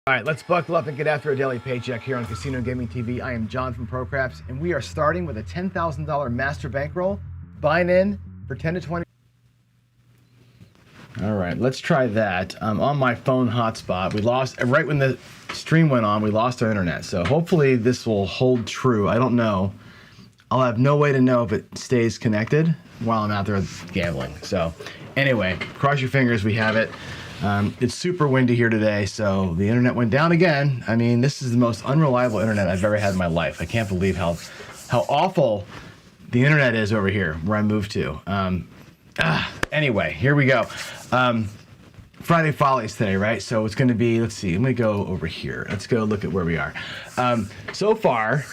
All right, let's buckle up and get after a daily paycheck here on Casino Gaming TV. I am John from ProCraps, and we are starting with a $10,000 master bankroll. Buying in for 10 to 20. All right, let's try that. On my phone hotspot, we lost, right when the stream went on, we lost our internet. So hopefully this will hold true. I don't know. I'll have no way to know if it stays connected while I'm out there gambling. So anyway, cross your fingers, we have it. It's super windy here today, so the internet went down again. I mean, this is the most unreliable internet I've ever had in my life. I can't believe how awful the internet is over here where I moved to. Anyway, here we go. Friday Follies today, right? So it's going to be, let's see, let me go over here. Let's go look at where we are. So far,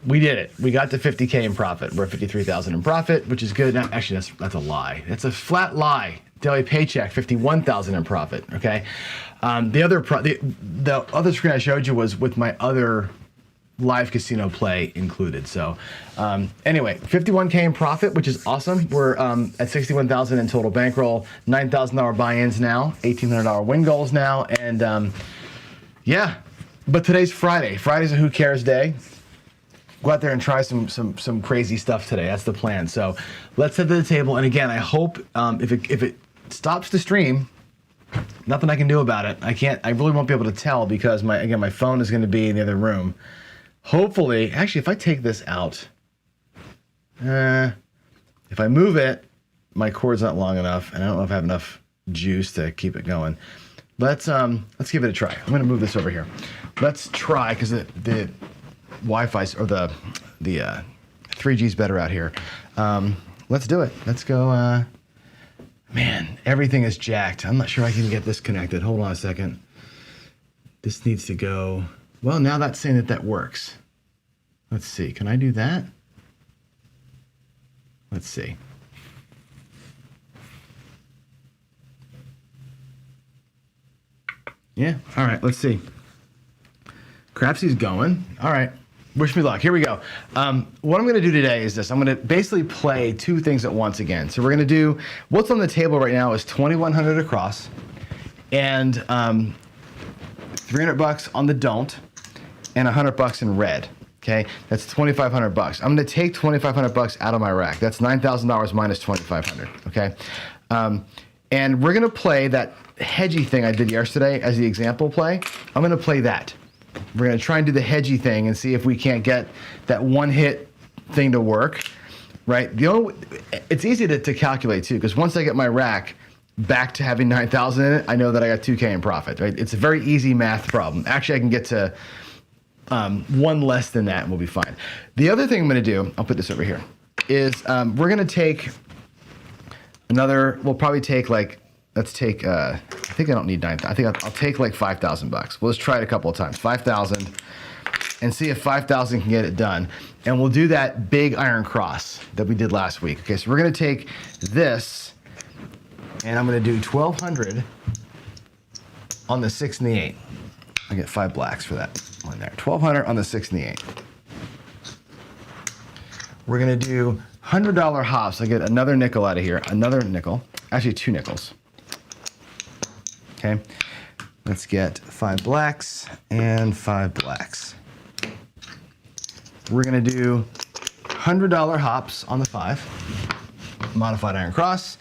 we did it. We got to 50K in profit. We're at 53,000 in profit, which is good. Now, actually, that's a lie. That's a flat lie. Daily paycheck, 51,000 in profit. Okay. The other screen I showed you was with my other live casino play included. So anyway, 51K in profit, which is awesome. We're at 61,000 in total bankroll, $9,000 buy-ins now, $1,800 win goals now, and yeah. But today's Friday. Friday's a who cares day. Go out there and try some crazy stuff today. That's the plan. So let's head to the table. And again, I hope if it stops the stream, nothing I can do about it. I really won't be able to tell because my phone is going to be in the other room. Hopefully, actually, if I take this out, if I move it, my cord's not long enough, and I don't know if I have enough juice to keep it going. Let's give it a try. I'm going to move this over here. Let's try because the Wi-Fi or the 3G is better out here. Let's do it. Let's go. Man, everything is jacked. I'm not sure I can get this connected. Hold on a second. This needs to go. Well, now that's saying that works. Let's see. Can I do that? Let's see. Yeah. All right. Let's see. Crapsy's going. All right. Wish me luck. Here we go. What I'm going to do today is this. I'm going to basically play two things at once again. So we're going to do, what's on the table right now is 2,100 across and 300 bucks on the don't and 100 bucks in red. Okay. That's 2,500 bucks. I'm going to take 2,500 bucks out of my rack. That's $9,000 minus 2,500. Okay. And we're going to play that hedgy thing I did yesterday as the example play. I'm going to play that. We're going to try and do the hedgy thing and see if we can't get that one hit thing to work, right? It's easy to calculate too, because once I get my rack back to having 9,000 in it, I know that I got 2K in profit, right? It's a very easy math problem. Actually, I can get to one less than that and we'll be fine. The other thing I'm going to do, I'll put this over here, is we're going to take we'll probably take let's take, I think I don't need 9,000. I think I'll take like 5,000 bucks. We'll just try it a couple of times. 5,000 and see if 5,000 can get it done. And we'll do that big iron cross that we did last week. Okay, so we're going to take this and I'm going to do 1,200 on the 6 and the 8. I get 5 blacks for that one there. 1,200 on the 6 and the 8. We're going to do $100 hops. I get another nickel out of here. Another nickel. Actually, 2 nickels. Okay, let's get 5 blacks and 5 blacks. We're gonna do $100 hops on the 5, modified iron cross,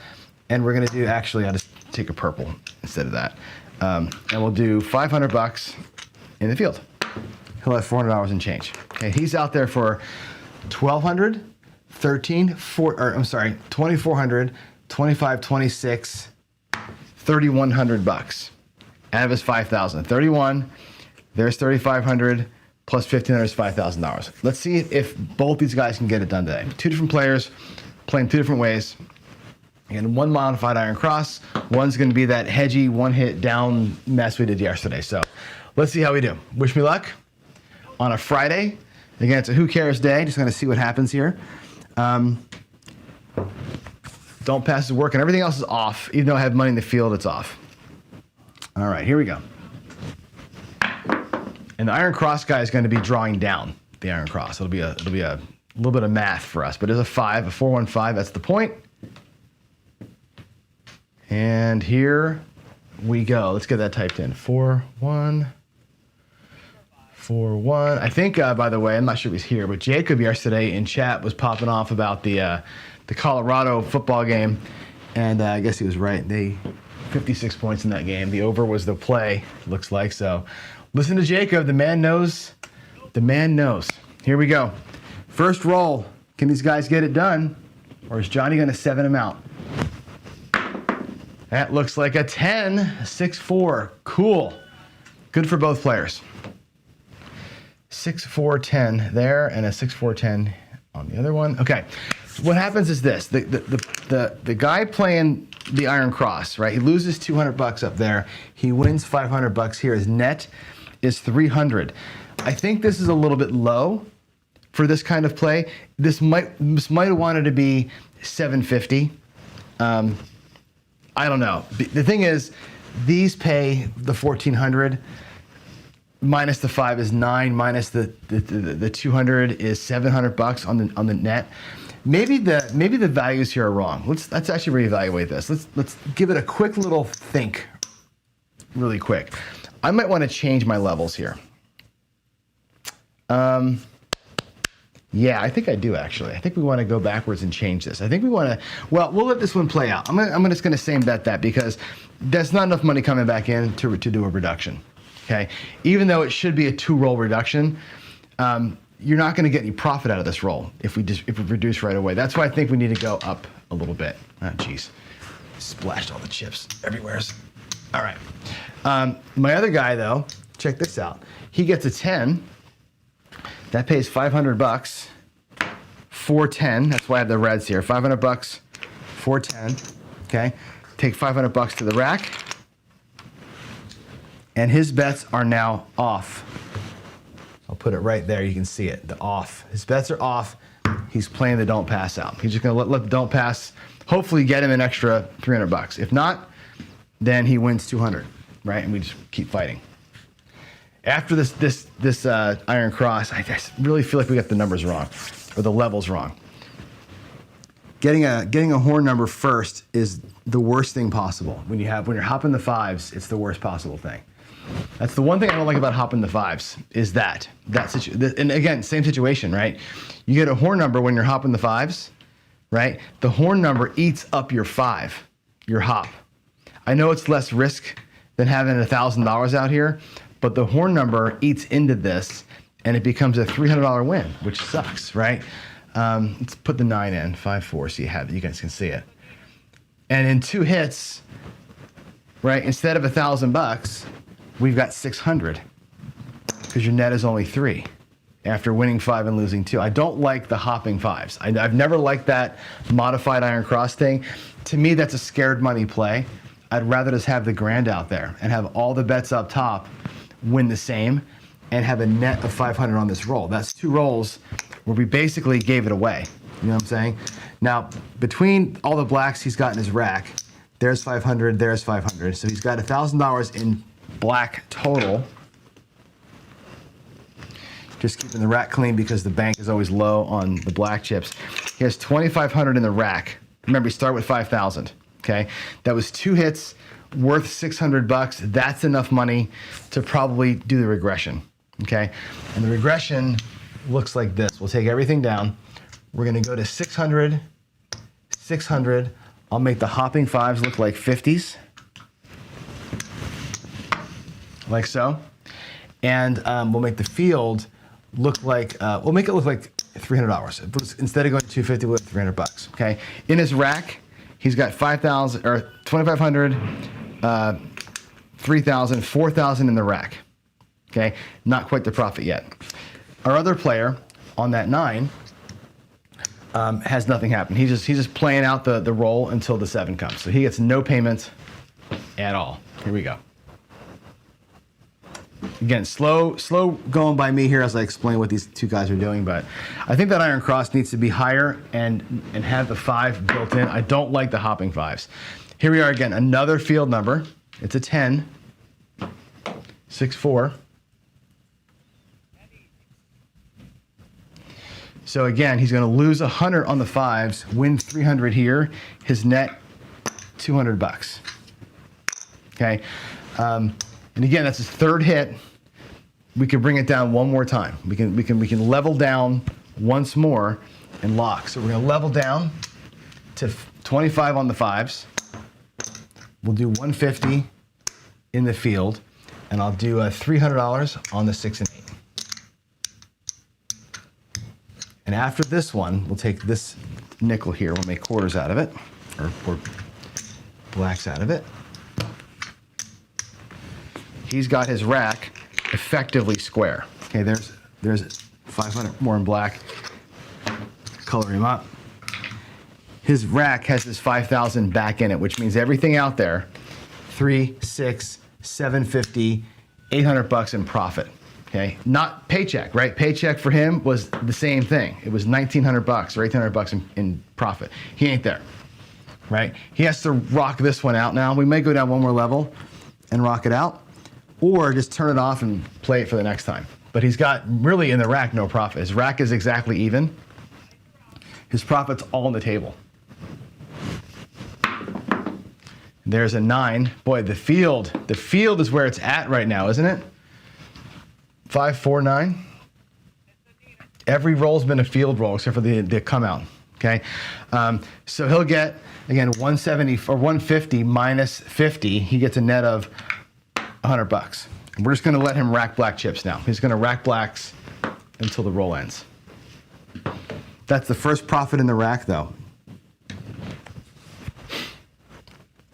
and we're gonna do, actually, I'll just take a purple instead of that. And we'll do 500 bucks in the field. He'll have $400 in change. Okay, he's out there for 1,200, 2,400, 25, 26, 3,100 bucks out of his 5,000. 31, there's 3,500 plus 1,500 is $5,000. Let's see if both these guys can get it done today. 2 different players playing 2 different ways. And 1 modified iron cross. One's going to be that hedgy one hit down mess we did yesterday. So let's see how we do. Wish me luck on a Friday. Again, it's a who cares day. Just going to see what happens here. Don't pass is working. Everything else is off. Even though I have money in the field, it's off. All right, here we go. And the iron cross guy is going to be drawing down the iron cross. It'll be a little bit of math for us, but it's a 5, a 4-1-5. That's the point. And here we go. Let's get that typed in. 4-1. 4-1. I think, by the way, I'm not sure if he's here, but Jacob yesterday in chat was popping off about the Colorado football game, and I guess he was right. They 56 points in that game. The over was the play, looks like. So listen to Jacob. The man knows. The man knows. Here we go. First roll. Can these guys get it done, or is Johnny going to 7 them out? That looks like a 10. 6-4. Cool. Good for both players. 6-4-10 there, and a 6-4-10 on the other one. Okay, what happens is this: the guy playing the Iron Cross, right? He loses $200 up there. He wins $500 here. His net is 300. I think this is a little bit low for this kind of play. This might have wanted to be 750. I don't know. The thing is, these pay the 1400. Minus the 5 is 9. Minus the 200 is $700 on the net. Maybe the values here are wrong. Let's actually reevaluate this. Let's give it a quick little think, really quick. I might want to change my levels here. Yeah, I think I do actually. I think we want to go backwards and change this. I think we want to. Well, we'll let this one play out. I'm just going to same bet that because there's not enough money coming back in to do a reduction. Okay, even though it should be a 2-roll reduction, you're not going to get any profit out of this roll if we reduce right away. That's why I think we need to go up a little bit. Oh, geez, splashed all the chips everywhere. All right, my other guy though, check this out. He gets a 10. That pays $500. 410. That's why I have the reds here. $500. 410. Okay, take $500 to the rack. And his bets are now off. I'll put it right there. You can see it, the off. His bets are off. He's playing the don't pass out. He's just going to let the don't pass hopefully get him an extra $300. If not, then he wins 200, right? And we just keep fighting. After this Iron Cross, I really feel like we got the numbers wrong, or the levels wrong. Getting a horn number first is the worst thing possible. When you're hopping the 5s, it's the worst possible thing. That's the one thing I don't like about hopping the 5s is that and again, same situation, right? You get a horn number when you're hopping the 5s, right? The horn number eats up your 5, your hop. I know it's less risk than having $1,000 out here, but the horn number eats into this and it becomes a $300 win, which sucks, right? Let's put the 9 in, 5-4, so you guys can see it. And in 2 hits, right, instead of $1,000, we've got 600 because your net is only 3 after winning 5 and losing 2. I don't like the hopping 5s. I've never liked that modified Iron Cross thing. To me, that's a scared money play. I'd rather just have the grand out there and have all the bets up top win the same and have a net of 500 on this roll. That's 2 rolls where we basically gave it away. You know what I'm saying? Now, between all the blacks he's got in his rack, there's 500, there's 500. So he's got $1,000 in black total. Just keeping the rack clean because the bank is always low on the black chips. He has 2,500 in the rack. Remember, you start with 5,000. Okay, that was 2 hits worth $600. That's enough money to probably do the regression. Okay, and the regression looks like this. We'll take everything down. We're going to go to 600, 600. I'll make the hopping 5s look like 50s. Like so. And we'll make the field look like, we'll make it look like $300. Instead of going to 250, we'll have $300, okay? In his rack, he's got 5,000, or 2,500, 3,000, 4,000 in the rack, okay? Not quite the profit yet. Our other player on that 9 has nothing happen. He's just playing out the roll until the 7 comes. So he gets no payment at all. Here we go. Again, slow going by me here as I explain what these 2 guys are doing, but I think that Iron Cross needs to be higher and have the 5 built in. I don't like the hopping 5s. Here we are again, another field number. It's a 10, 6-4. So again, he's going to lose 100 on the 5s, win 300 here. His net 200 bucks. Okay, and again, that's his third hit. We can bring it down one more time. We can level down once more and lock. So we're gonna level down to 25 on the fives. We'll do 150 in the field, and I'll do $300 on the 6 and 8. And after this one, we'll take this nickel here. We'll make quarters out of it, or blacks out of it. He's got his rack effectively square. Okay, there's 500 more in black. Color him up. His rack has his 5,000 back in it, which means everything out there, 3, 6, 750, 800 bucks in profit. Okay, not Paycheck, right? Paycheck for him was the same thing. It was 1,900 bucks or 1,800 bucks in profit. He ain't there, right? He has to rock this one out now. We may go down one more level and rock it out, or just turn it off and play it for the next time. But he's got really in the rack no profit. His rack is exactly even. His profit's all on the table. There's a 9. Boy, the field is where it's at right now, isn't it? 5, 4, 9. Every roll's been a field roll except for the come out. Okay, so he'll get again 170 or 150 minus 50. He gets a net of 100 bucks. And we're just going to let him rack black chips now. He's going to rack blacks until the roll ends. That's the first profit in the rack, though.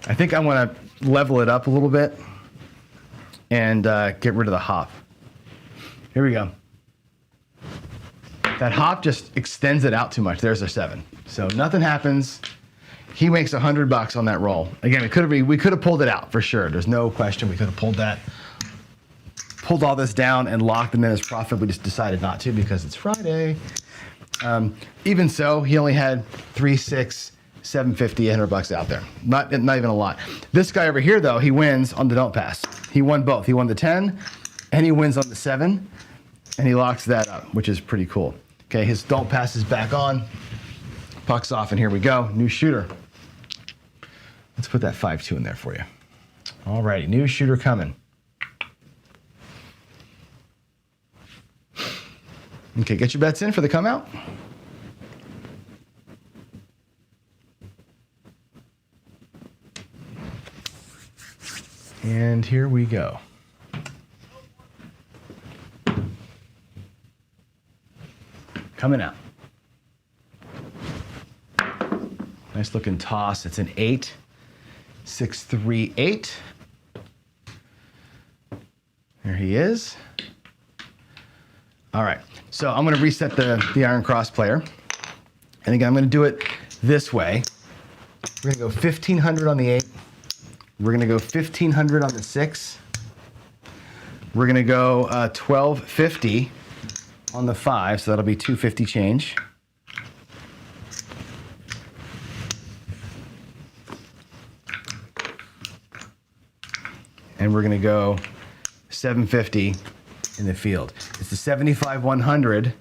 I think I want to level it up a little bit and get rid of the hop. Here we go. That hop just extends it out too much. There's a 7. So nothing happens. He makes 100 bucks on that roll. Again, we could have pulled it out for sure. There's no question we could have pulled all this down and locked him in his profit. We just decided not to because it's Friday. Even so, he only had 3, 6, 750, 800 bucks out there. Not even a lot. This guy over here, though, he wins on the don't pass. He won both. He won the 10 and he wins on the 7, and he locks that up, which is pretty cool. Okay, his don't pass is back on. Puck's off, and here we go. New shooter. Let's put that 5-2 in there for you. All righty, new shooter coming. Okay, get your bets in for the come out. And here we go. Coming out. Nice looking toss. It's an 8. 6, 3, 8. There he is. All right. So I'm going to reset the Iron Cross player. And again, I'm going to do it this way. We're going to go 1,500 on the 8. We're going to go 1,500 on the 6. We're going to go 1,250 on the 5, so that'll be 250 change. And we're going to go 750 in the field. It's the 75-100,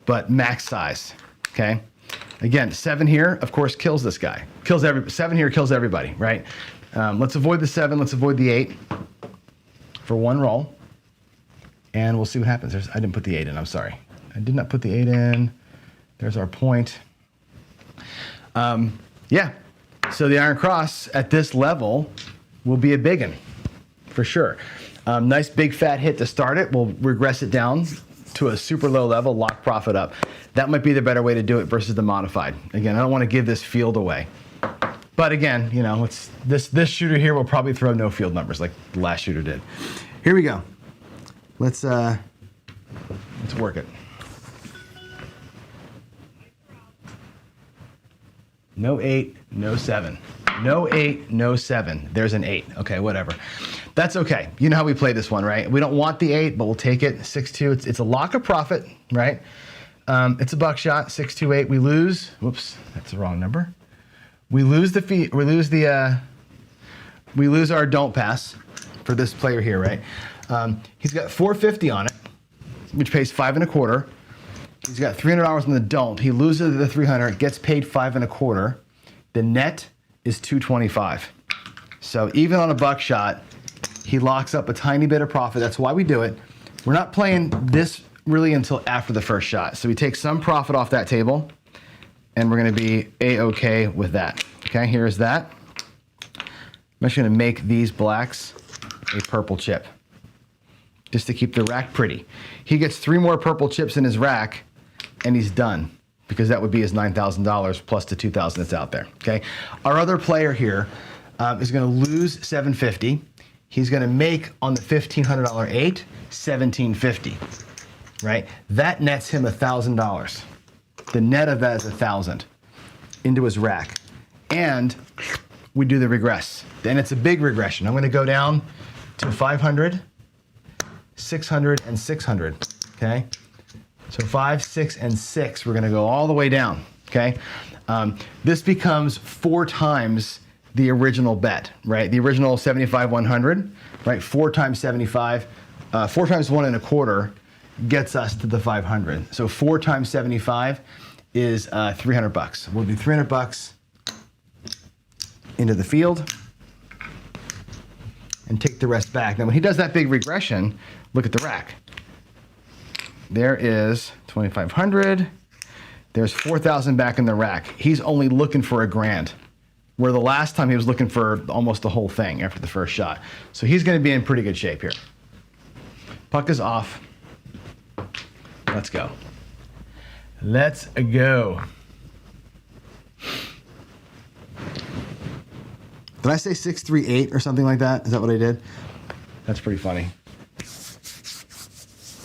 but max size, okay? Again, 7 here, of course, kills this guy. 7 here kills everybody, right? Let's avoid the 7, let's avoid the 8 for one roll. And we'll see what happens. I didn't put the 8 in, I'm sorry. I did not put the 8 in. There's our point. Yeah, so the Iron Cross at this level will be a big one, for sure. Nice big fat hit to start it. We'll regress it down to a super low level, lock profit up. That might be the better way to do it versus the modified. Again, I don't want to give this field away. But again, you know, this shooter here will probably throw no field numbers like the last shooter did. Here we go. Let's work it. No 8, no 7. No 8, no 7. There's an 8. Okay, whatever. That's okay. You know how we play this one, right? We don't want the 8, but we'll take it. 6-2. It's a lock of profit, right? It's a buckshot. 6-2-8. We lose. Whoops, that's the wrong number. We lose we lose our don't pass for this player here, right? He's got 450 on it, which pays 5 1/4. He's got $300 on the don't. He loses the 300, gets paid 5 1/4. The net is 225. So even on a buckshot, he locks up a tiny bit of profit. That's why we do it. We're not playing this really until after the first shot. So we take some profit off that table, and we're gonna be A-okay with that. Okay, here's that. I'm actually gonna make these blacks a purple chip, just to keep the rack pretty. He gets 3 more purple chips in his rack, and he's done, because that would be his $9,000 plus the $2,000 that's out there, okay? Our other player here is gonna lose $750. He's gonna make on the $1,500 8, $1,750, right? That nets him $1,000. The net of that is $1,000 into his rack. And we do the regress. Then it's a big regression. I'm gonna go down to 500, 600, and 600, okay? So 5, 6, and 6, we're gonna go all the way down, okay? This becomes 4 times the original bet, right? The original 75, 100, right? 4 times 75, 4 times 1 1/4 gets us to the 500. So 4 times 75 is $300. We'll do $300 into the field and take the rest back. Now when he does that big regression, look at the rack. There is 2,500. There's 4,000 back in the rack. He's only looking for $1,000, where the last time he was looking for almost the whole thing after the first shot. So he's gonna be in pretty good shape here. Puck is off. Let's go. Let's go. Did I say 638 or something like that? Is that what I did? That's pretty funny.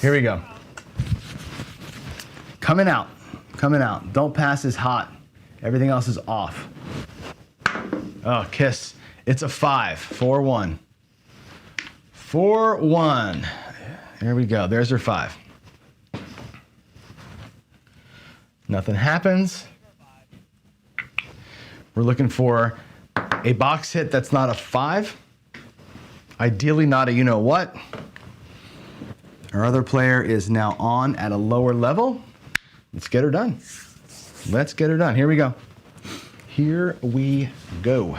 Here we go. Coming out, coming out. Don't pass is hot. Everything else is off. Oh, kiss. It's a 5, 4-1. 4-1. There we go. There's her 5. Nothing happens. We're looking for a box hit that's not a 5. Ideally not a you-know-what. Our other player is now on at a lower level. Let's get her done. Let's get her done. Here we go. Here we go.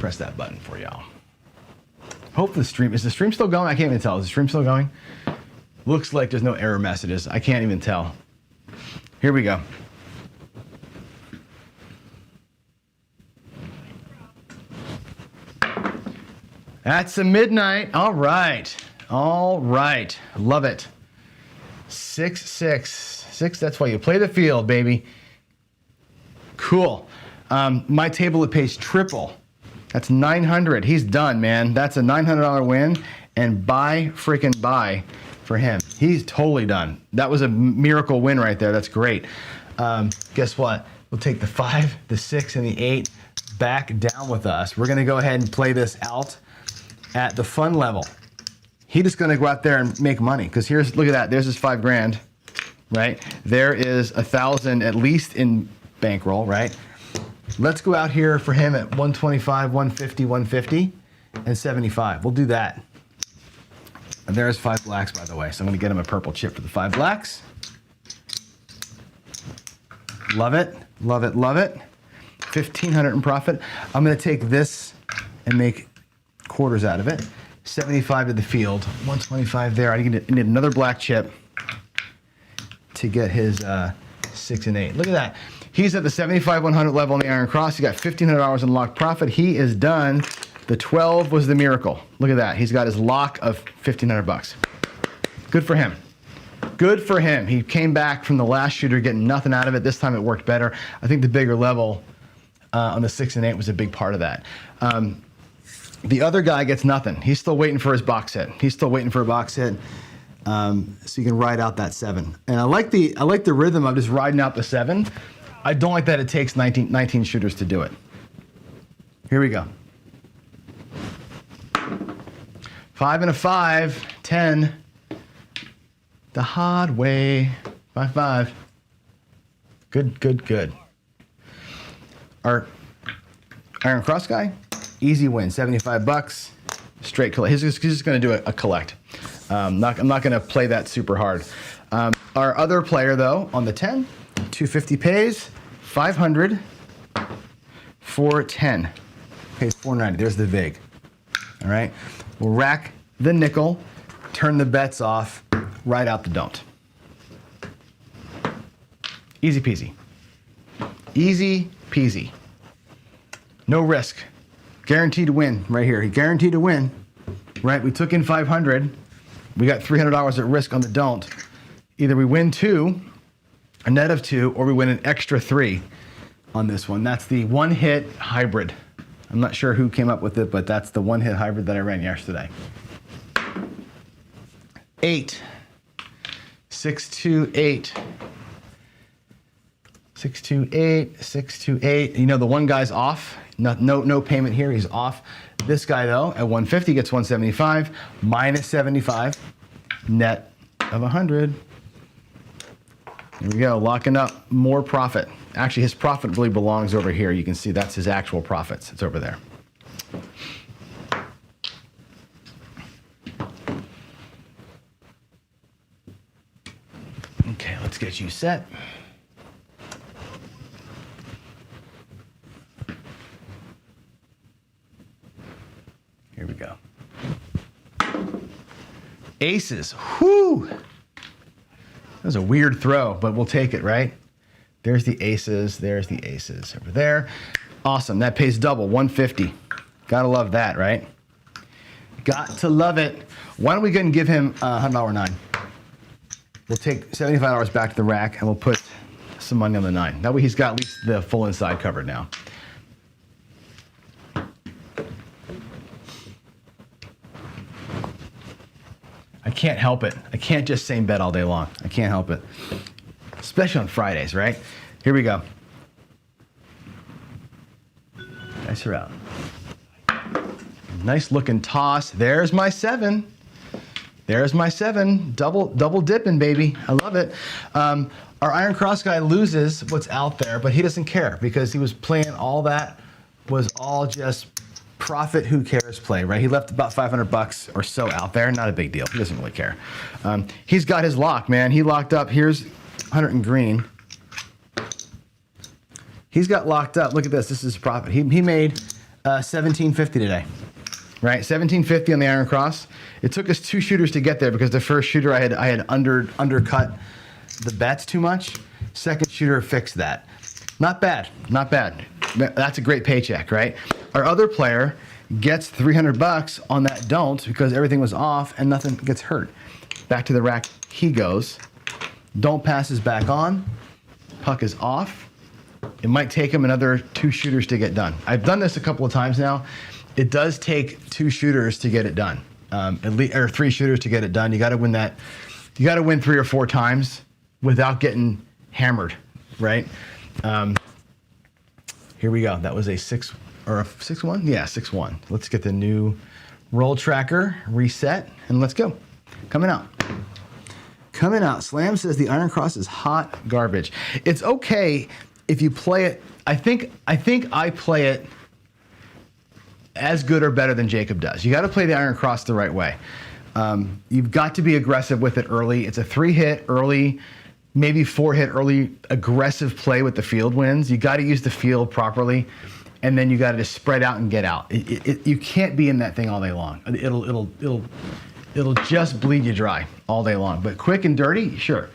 Press that button for y'all. Hope the stream, is the stream still going? I can't even tell. Is the stream still going? Looks like there's no error messages. I can't even tell. Here we go. That's a midnight. All right. All right. Love it. 6, 6. 6, that's why you play the field, baby. Cool. My table, it pays triple. That's 900. He's done, man. That's a $900 win, and buy freaking buy for him. He's totally done. That was a miracle win right there. That's great. Guess what? We'll take the 5, the 6, and the 8 back down with us. We're gonna go ahead and play this out at the fun level. He's just gonna go out there and make money, because here's, look at that. There's his $5,000, right? There is 1,000 at least in bankroll, right? Let's go out here for him at 125, 150, 150, and 75. We'll do that. And there's 5 blacks, by the way. So I'm gonna get him a purple chip for the 5 blacks. Love it, love it, love it. 1,500 in profit. I'm gonna take this and make quarters out of it. 75 to the field, 125 there. I need another black chip to get his 6 and 8. Look at that. He's at the 75, 100 level on the Iron Cross. He got $1,500 in locked profit. He is done. The 12 was the miracle. Look at that. He's got his lock of $1,500. Good for him. Good for him. He came back from the last shooter getting nothing out of it. This time it worked better. I think the bigger level on the 6 and 8 was a big part of that. The other guy gets nothing. He's still waiting for his box hit. He's still waiting for a box hit. So you can ride out that 7. And I like the rhythm of just riding out the 7. I don't like that it takes 19 shooters to do it. Here we go. 5 and a 5, 10. The hard way. 5, 5. Good, good, good. Our Iron Cross guy, easy win, $75, straight collect. He's just going to do a collect. I'm not going to play that super hard. Our other player though, on the 10, 250 pays, 500, 410. Okay, it's 490. There's the vig. All right. We'll rack the nickel, turn the bets off, right out the don't. Easy peasy. Easy peasy. No risk. Guaranteed to win right here. Guaranteed to win. Right? We took in 500. We got $300 at risk on the don't. Either we win 2, a net of 2, or we win an extra 3 on this one. That's the one-hit hybrid. I'm not sure who came up with it, but that's the one-hit hybrid that I ran yesterday. 8. 628. 628, 628. You know, the one guy's off. No payment here. He's off. This guy, though, at 150 gets 175, minus 75, net of 100. Here we go, locking up more profit. Actually, his profit really belongs over here. You can see that's his actual profits. It's over there. Okay, let's get you set. Here we go. Aces. Whoo! That was a weird throw, but we'll take it, right? There's the aces. There's the aces over there. Awesome. That pays double, 150. Gotta love that, right? Got to love it. Why don't we go and give him $100 9? We'll take $75 back to the rack, and we'll put some money on the 9. That way he's got at least the full inside covered now. I can't help it. I can't just same bet all day long. I can't help it. Especially on Fridays, right? Here we go. Dice are out. Nice looking toss. There's my 7. There's my 7. Double dipping, baby. I love it. Our Iron Cross guy loses what's out there, but he doesn't care because he was playing all that was all just profit, who cares play, right? He left about $500 or so out there. Not a big deal. He doesn't really care. He's got his lock, man. He locked up. Here's 100 in green. He's got locked up. Look at this. This is profit. He made $17.50 today, right? $17.50 on the Iron Cross. It took us 2 shooters to get there because the first shooter I had undercut the bets too much. Second shooter fixed that. Not bad. Not bad. That's a great paycheck, right? Our other player gets $300 on that don't because everything was off and nothing gets hurt. Back to the rack he goes. Don't passes back on. Puck is off. It might take him another 2 shooters to get done. I've done this a couple of times now. It does take 2 shooters to get it done, at least, or 3 shooters to get it done. You got to win that. You got to win 3 or 4 times without getting hammered, right? Here we go. That was a 6 or a 6-1. Yeah, 6-1. Let's get the new roll tracker reset and let's go. Coming out. Coming out. Slam says the Iron Cross is hot garbage. It's okay if you play it. I think I play it as good or better than Jacob does. You got to play the Iron Cross the right way. You've got to be aggressive with it early. It's a 3-hit early, maybe 4-hit early aggressive play with the field wins. You got to use the field properly, and then you got to just spread out and get out. You can't be in that thing all day long. It'll just bleed you dry all day long. But quick and dirty, sure.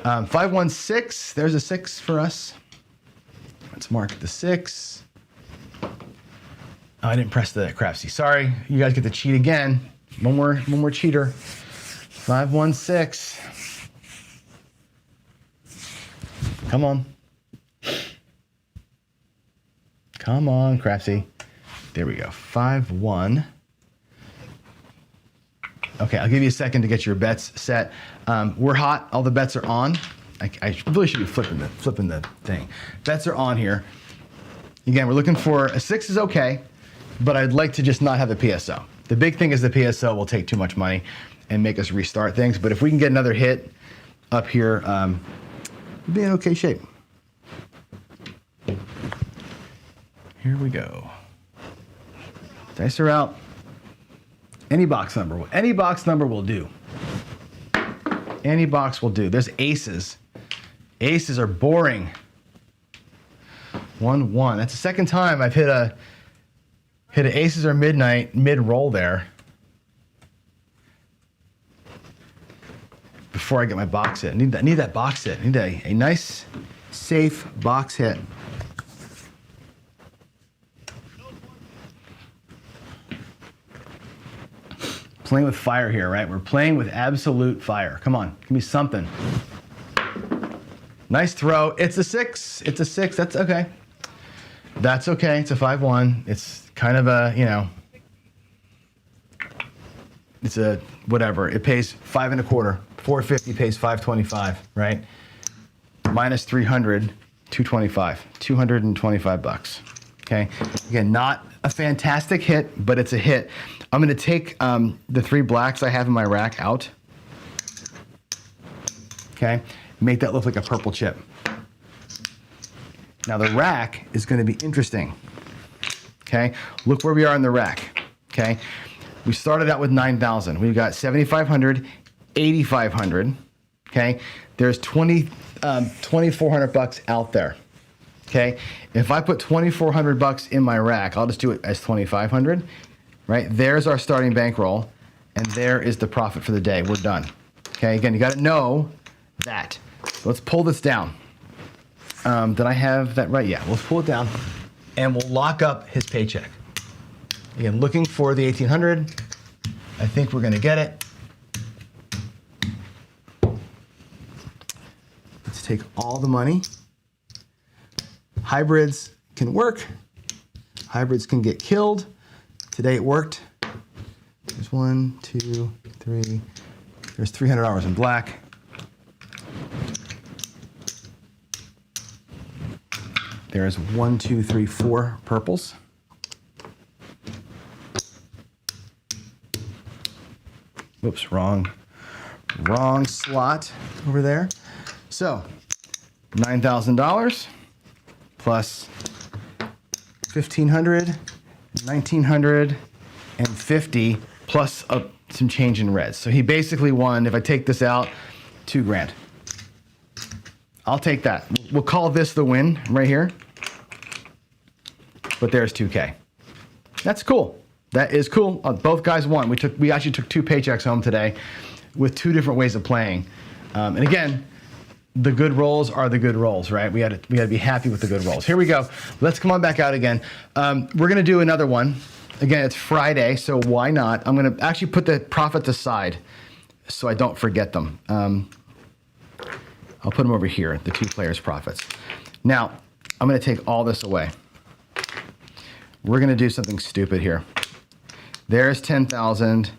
516. There's a 6 for us. Let's mark the 6. Oh, I didn't press the crapsy. Sorry, you guys get to cheat again. One more cheater. 516. Come on. Come on, crapsy. There we go. 5-1. Okay, I'll give you a second to get your bets set. We're hot. All the bets are on. I really should be flipping the thing. Bets are on here. Again, we're looking for a 6 is okay, but I'd like to just not have the PSO. The big thing is the PSO will take too much money and make us restart things. But if we can get another hit up here, we'll be in okay shape. Here we go. Dice are out. Any box number will do. Any box will do. There's aces. Aces are boring. 1-1. That's the second time I've hit a aces or midnight mid-roll there. Before I get my box hit. I need that box hit. I need a nice, safe box hit. Playing with fire here, right? We're playing with absolute fire. Come on, give me something. Nice throw. It's a 6. It's a 6. That's okay. That's okay. It's a 5-1. It's kind of a, you know, it's a whatever. It pays 5 1/4. 450 pays 525, right? Minus 300, 225. 225 bucks. Okay. Again, not a fantastic hit, but it's a hit. I'm going to take the 3 blacks I have in my rack out. Okay. Make that look like a purple chip. Now the rack is going to be interesting. Okay. Look where we are in the rack. Okay. We started out with 9,000. We've got 7,500, 8,500. Okay. There's 2,400 bucks out there. Okay. If I put 2,400 bucks in my rack, I'll just do it as 2,500. Right. There's our starting bankroll, and there is the profit for the day. We're done. Okay. Again, you got to know that. So let's pull this down. Did I have that right? Yeah. Let's pull it down, and we'll lock up his paycheck. Again, looking for the 1,800. I think we're going to get it. Let's take all the money. Hybrids can work. Hybrids can get killed. Today it worked. There's 1, 2, 3. There's $300 in black. There's 1, 2, 3, 4 purples. Whoops, wrong slot over there. So, $9,000 plus 1,500, 1,950 plus some change in reds. So he basically won, if I take this out, $2,000. I'll take that. We'll call this the win right here. But there's $2K. That's cool. That is cool. Both guys won. We actually took 2 paychecks home today with 2 different ways of playing. And again, the good rolls are the good rolls, right? We got to be happy with the good rolls. Here we go. Let's come on back out again. We're going to do another one. Again, it's Friday, so why not? I'm going to actually put the profits aside so I don't forget them. I'll put them over here, the 2 players' profits. Now, I'm going to take all this away. We're going to do something stupid here. There's 10,000.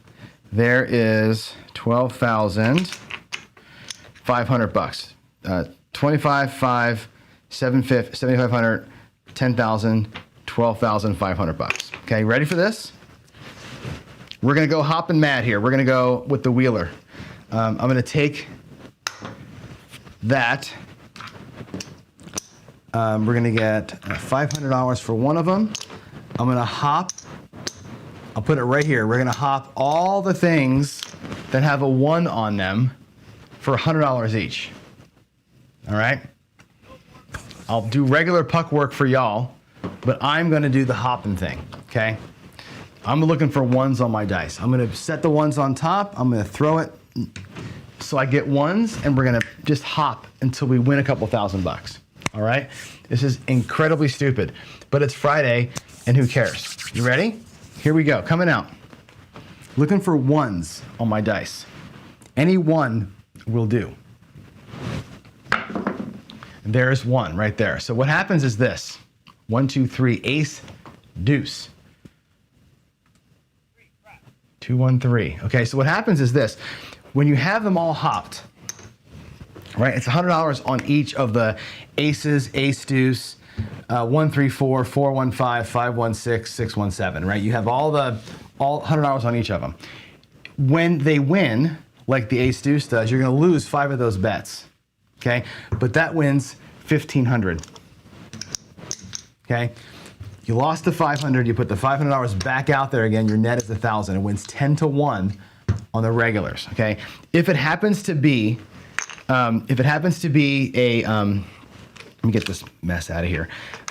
There is 12,500 bucks. 25, 5, 7,500, 10,000, 12,500 bucks. Okay, ready for this? We're gonna go hopping mad here. We're gonna go with the wheeler. I'm gonna take that. We're gonna get $500 for one of them. I'm gonna hop. I'll put it right here. We're gonna hop all the things that have a 1 on them for $100 each. All right? I'll do regular puck work for y'all, but I'm gonna do the hopping thing, okay? I'm looking for 1s on my dice. I'm gonna set the 1s on top. I'm gonna throw it so I get 1s, and we're gonna just hop until we win a couple $1,000. All right? This is incredibly stupid, but it's Friday, and who cares? You ready? Here we go, coming out. Looking for 1s on my dice. Any 1 will do. And there's 1 right there. So what happens is this. 1, 2, 3, ace, deuce. 2, 1, 3. Okay, so what happens is this. When you have them all hopped, right, it's $100 on each of the aces, ace, deuce, 1, 3, 4, 4, 1, 5, 5, 1, 6, 6, 1, 7, right? You have all $100 on each of them. When they win, like the ace deuce does, you're gonna lose 5 of those bets, okay? But that wins 1,500, okay? You lost the 500, you put the $500 back out there again, your net is 1,000. It wins 10-1 on the regulars, okay? If it happens to be a, let me get this mess out of here.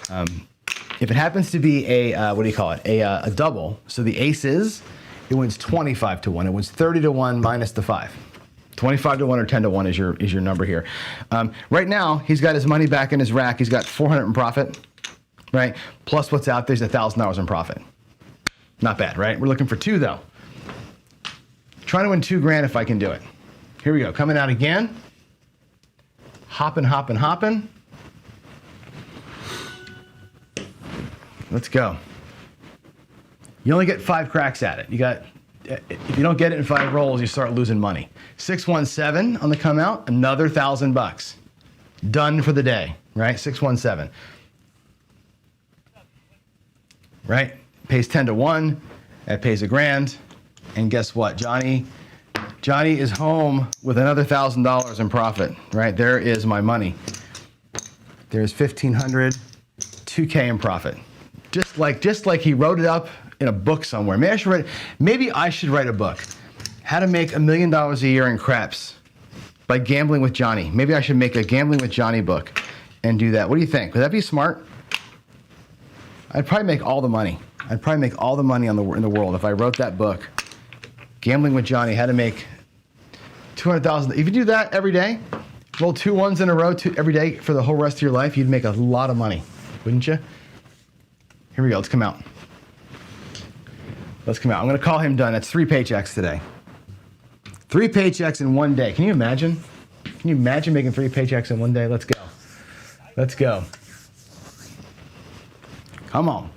If it happens to be a, what do you call it? A double. So the aces, it wins 25 to 1. It wins 30 to 1 minus the 5. 25 to 1 or 10 to 1 is your number here. Right now, he's got his money back in his rack. He's got 400 in profit, right? Plus what's out there's $1,000 in profit. Not bad, right? We're looking for 2 though. Trying to win $2,000 if I can do it. Here we go, coming out again. Hopping, hopping, hopping. Let's go. You only get 5 cracks at it. If you don't get it in 5 rolls, you start losing money. 617 on the come out, another $1,000. Done for the day, right? 617. Right? Pays 10 to 1. That pays $1,000. And guess what? Johnny is home with another $1,000 in profit, right? There is my money. There's 1,500, 2K in profit. Just like he wrote it up in a book somewhere. Maybe I should write a book. How to make $1 million a year in craps by gambling with Johnny. Maybe I should make a gambling with Johnny book and do that. What do you think? Would that be smart? I'd probably make all the money. I'd probably make all the money in the world if I wrote that book. Gambling with Johnny, how to make $200,000. If you do that every day, roll 2 ones in a row every day for the whole rest of your life, you'd make a lot of money, wouldn't you? Here we go, let's come out. Let's come out. I'm gonna call him done. That's 3 paychecks today. 3 paychecks in 1 day. Can you imagine? Can you imagine making 3 paychecks in 1 day? Let's go. Let's go. Come on.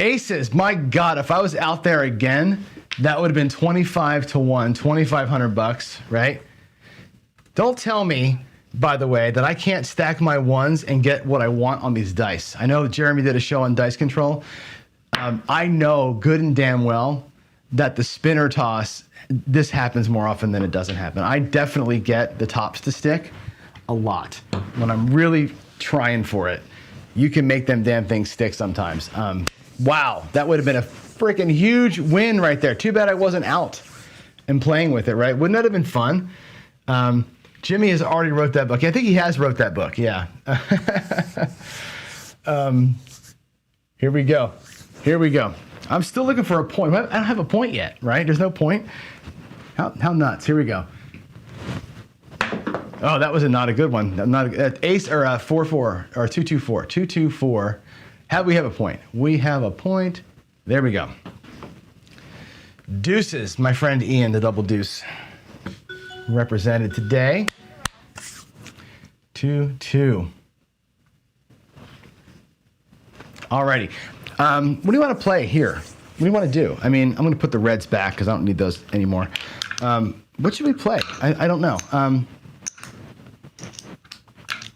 Aces, my God, if I was out there again, that would have been 25 to 1, 2,500 bucks, right? Don't tell me, by the way, that I can't stack my ones and get what I want on these dice. I know Jeremy did a show on dice control. I know good and damn well that the spinner toss, this happens more often than it doesn't happen. I definitely get the tops to stick a lot. When I'm really trying for it, you can make them damn things stick sometimes. Wow, that would have been a freaking huge win right there. Too bad I wasn't out and playing with it, right? Wouldn't that have been fun? Jimmy has already wrote that book. I think he has wrote that book, yeah. Here we go. Here we go. I'm still looking for a point. I don't have a point yet, right? There's no point. How nuts. Here we go. Oh, that was not a good one. Not ace or 4-4 or 2-2-4. 2-2-4. We have a point. We have a point. There we go. Deuces, my friend Ian, the double deuce. Represented today. 2-2. Alrighty. What do you want to play here? What do you want to do? I mean, I'm going to put the reds back because I don't need those anymore. What should we play? I don't know. You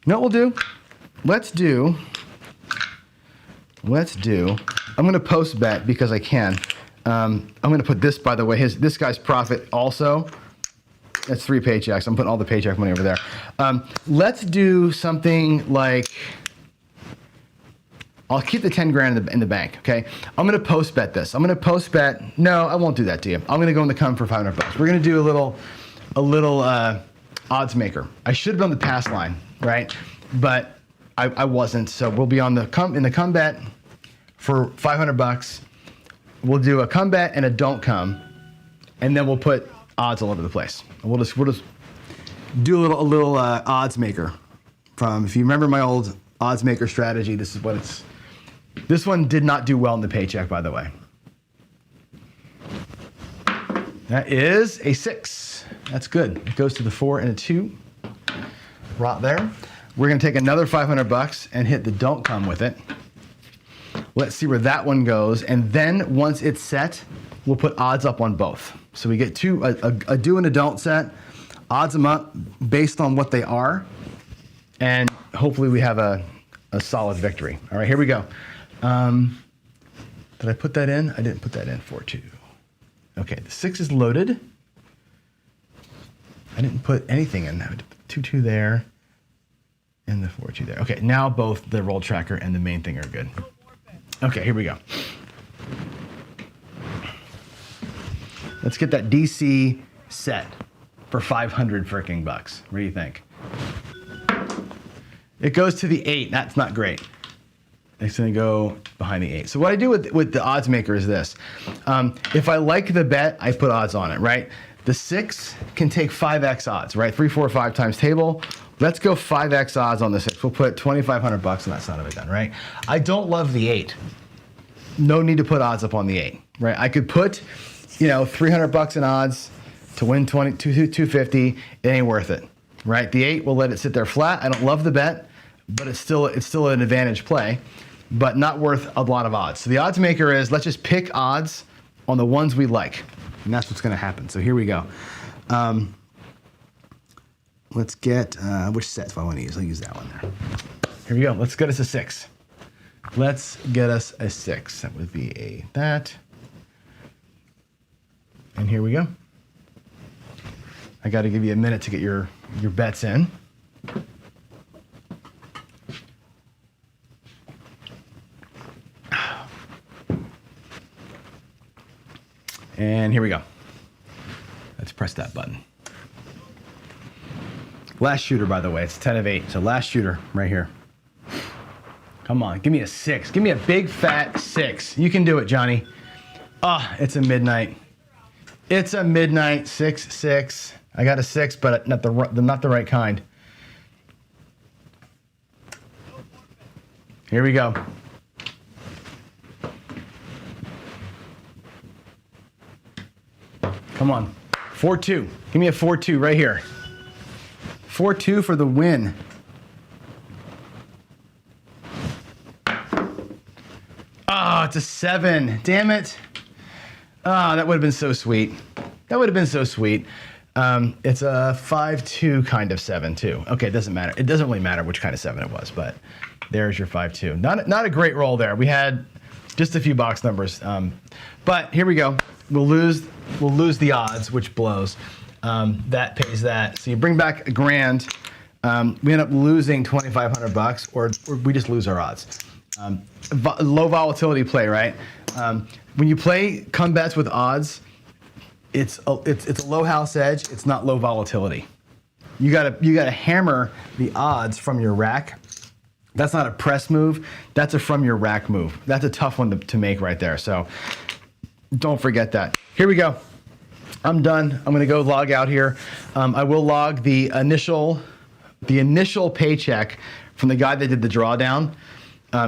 know what we'll do? Let's do. I'm going to post bet because I can. I'm going to put this, by the way, this guy's profit also. That's 3 paychecks. I'm putting all the paycheck money over there. Let's do something like, I'll keep the 10 grand in the bank, okay? I'm going to post bet this. I'm going to post bet, no, I won't do that to you. I'm going to go in the come for 500 bucks. We're going to do a little odds maker. I should have been on the pass line, right? But I wasn't, so we'll be on the come bet for 500 bucks. We'll do a come bet and a don't come, and then we'll put odds all over the place. We'll just do a little odds maker. If you remember my old odds maker strategy, this is what it's. This one did not do well in the paycheck, by the way. That is a 6. That's good. It goes to the 4 and a 2. Right there. We're going to take another 500 bucks and hit the don't come with it. Let's see where that one goes. And then once it's set, we'll put odds up on both. So we get a do and a don't set, odds them up based on what they are, and hopefully we have a solid victory. All right, here we go. Did I put that in? I didn't put that in. 4-2. Okay, the 6 is loaded. I didn't put anything in. 2-2 there, and the 4-2 there. Okay, now both the roll tracker and the main thing are good. Okay, here we go. Let's get that DC set for 500 freaking bucks. What do you think? It goes to the 8. That's not great. It's going to go behind the 8. So what I do with the odds maker is this. If I like the bet, I put odds on it, right? The 6 can take 5x odds, right? 3, 4, 5 times table. Let's go 5x odds on the 6. We'll put $2,500 on that side of it then, right? I don't love the 8. No need to put odds up on the 8, right? I could put, $300 in odds to win 250. It ain't worth it, right? The 8, we'll let it sit there flat. I don't love the bet, but it's still an advantage play, but not worth a lot of odds. So the odds maker is, let's just pick odds on the ones we like, and that's what's going to happen. So here we go. Let's get, which set do I want to use? I'll use that one there. Here we go. Let's get us a 6. Let's get us a 6. That would be that. And here we go. I got to give you a minute to get your bets in. And here we go. Let's press that button. Last shooter, by the way, it's 10 of 8. So last shooter right here. Come on, give me a 6. Give me a big fat 6. You can do it, Johnny. It's a midnight. It's a midnight 6-6. I got a 6, but not the right kind. Here we go. Come on. 4-2. Give me a 4-2 right here. 4-2 for the win. It's a 7. Damn it. That would have been so sweet. That would have been so sweet. It's a 5-2 kind of 7 too. Okay, it doesn't matter. It doesn't really matter which kind of 7 it was, but there's your 5-2. Not a great roll there. We had just a few box numbers. But here we go. We'll lose the odds, which blows. That pays that. So you bring back $1,000. We end up losing $2,500, or we just lose our odds. Low volatility play, right? When you play come bets with odds, it's a low house edge. It's not low volatility. You gotta hammer the odds from your rack. That's not a press move. That's a from your rack move. That's a tough one to make right there. So don't forget that. Here we go. I'm done. I'm gonna go log out here. I will log the initial paycheck from the guy that did the drawdown.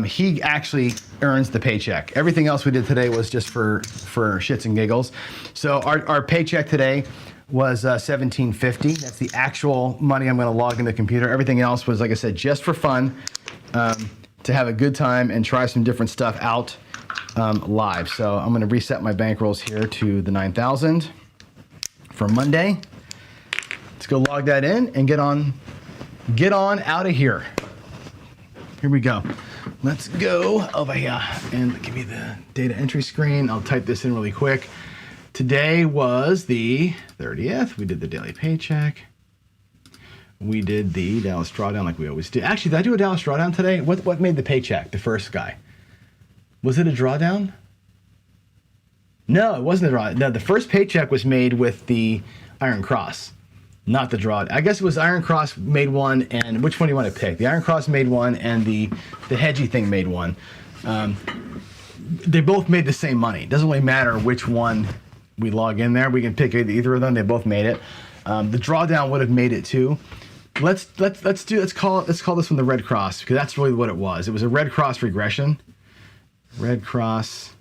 He actually earns the paycheck. Everything else we did today was just for shits and giggles. So our paycheck today was $1,750. That's the actual money I'm going to log in the computer. Everything else was, like I said, just for fun, to have a good time and try some different stuff out live. So I'm going to reset my bankrolls here to the 9,000 for Monday. Let's go log that in and get on out of here. Here we go. Let's go over here and give me the data entry screen. I'll type this in really quick. Today was the 30th. We did the daily paycheck. We did the Dallas Drawdown like we always do. Actually, did I do a Dallas Drawdown today? What made the paycheck, the first guy? Was it a drawdown? No, it wasn't a drawdown. No, the first paycheck was made with the Iron Cross. Not the draw. I guess it was Iron Cross made one, and which one do you want to pick? The Iron Cross made one, and the hedgy thing made one. They both made the same money. It doesn't really matter which one we log in there. We can pick either of them. They both made it. The drawdown would have made it too. Let's call this one the Red Cross, because that's really what it was. It was a Red Cross regression. Red Cross.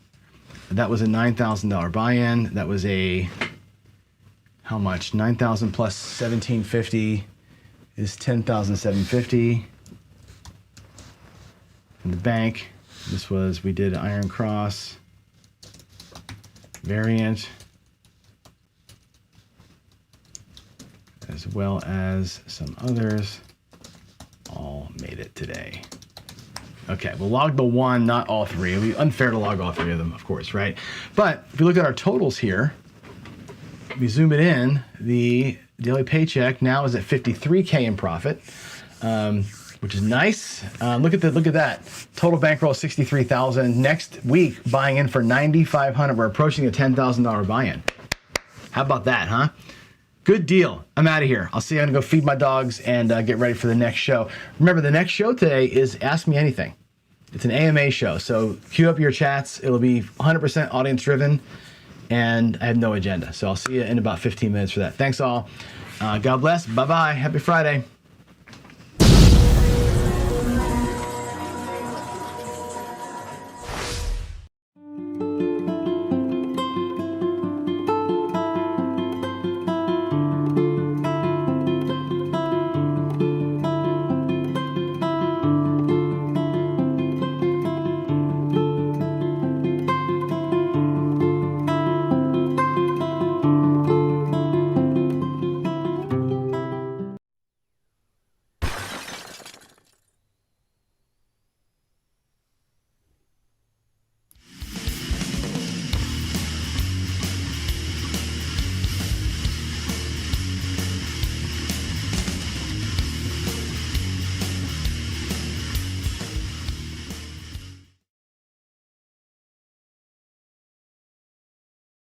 That was a $9,000 buy-in. That was a how much? 9,000 plus 1,750 is 10,750. In the bank, we did Iron Cross variant, as well as some others. All made it today. Okay, we'll log the one, not all three. It'll be unfair to log all three of them, of course, right? But if you look at our totals here, we zoom it in, the daily paycheck now is at 53K in profit, which is nice. Look at that. Total bankroll 63,000. Next week, buying in for 9,500. We're approaching a $10,000 buy-in. How about that, huh? Good deal. I'm out of here. I'll see you. I'm going to go feed my dogs and get ready for the next show. Remember, the next show today is Ask Me Anything. It's an AMA show, so queue up your chats. It'll be 100% audience driven, and I have no agenda. So I'll see you in about 15 minutes for that. Thanks all. God bless. Bye-bye. Happy Friday.